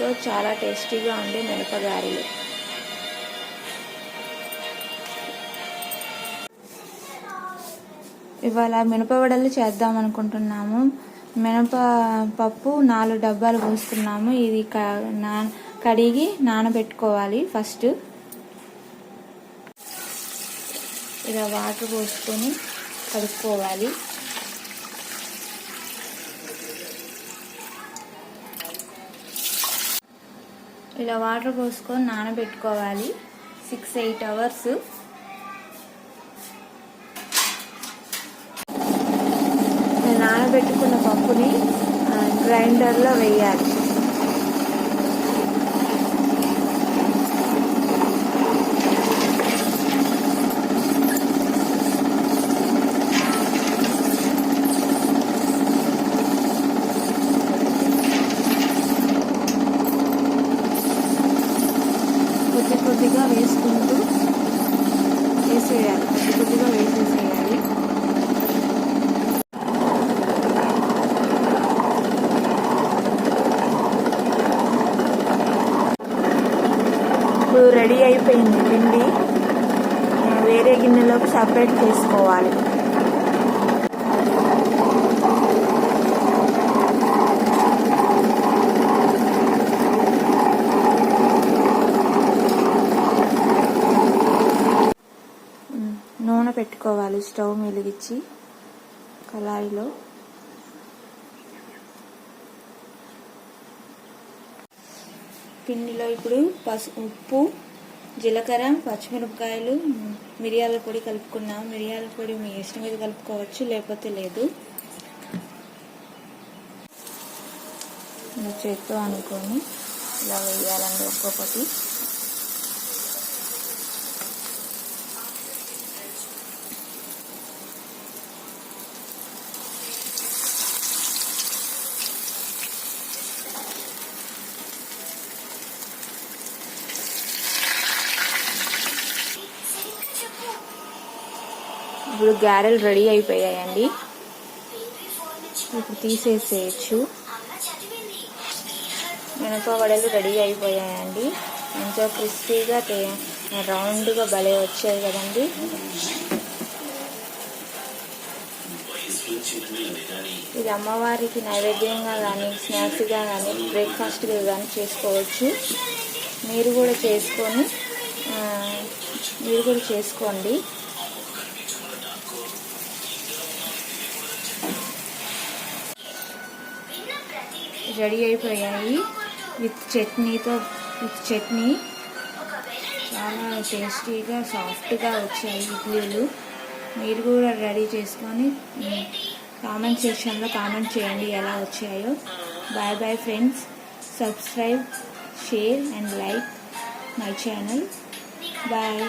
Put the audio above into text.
చట్నీతో చాలా టేస్టీగా ఉండే మిరపగారెలు. ఇవాళ మినపవడలు చేద్దాం అనుకుంటున్నాము. మినపప్పు 4 డబ్బాలు పోసుకున్నాము. ఇది కడిగి నానబెట్టుకోవాలి. ఫస్ట్ ఇలా వాటర్ పోసుకొని కడుక్కోవాలి. ఇలా వాటర్ పోసుకొని నానబెట్టుకోవాలి 6-8 అవర్స్. నానబెట్టుకున్న పప్పుని గ్రైండర్లో వేయాలి. కొద్దిగా వేసుకుంటూ వేసేయాలి. కొద్దిగా వేసేసేయాలి. ఇప్పుడు రెడీ అయిపోయింది పిండి. వేరే గిన్నెలోకి సపరేట్ చేసుకోవాలి. నూనె పెట్టుకోవాలి. స్టవ్ వెలిగించి కళాయిలో పిండిలో ఇప్పుడు ఉప్పు, జీలకర్ర, పచ్చిమిరపకాయలు, మిరియాల పొడి కలుపుకున్నాము. మిరియాల పొడి మీ ఇష్టం మీద కలుపుకోవచ్చు, లేకపోతే లేదు. చేత్తో అనుకొని ఇలా వేయాలండి ఒక్కొక్కటి. ఇప్పుడు గారెలు రెడీ అయిపోయాయండి. ఇప్పుడు తీసేసేయచ్చు. మినపవడలు రెడీ అయిపోయాయండి. ఎంతో క్రిస్పీగా రౌండ్గా భలే వచ్చాయి కదండి. ఇది అమ్మవారికి నైవేద్యంగా కానీ, స్నాక్స్గా కానీ, బ్రేక్ఫాస్ట్గా కానీ చేసుకోవచ్చు. మీరు కూడా చేసుకోండి. రెడీ అయిపోయాయి విత్ చట్నీ. చాలా టేస్టీగా సాఫ్ట్గా వచ్చాయి ఇడ్లీలు. మీరు కూడా రెడీ చేసుకొని కామెంట్ సెక్షన్లో కామెంట్ చేయండి ఎలా వచ్చాయో. Bye bye friends. Subscribe, share and like my channel. Bye.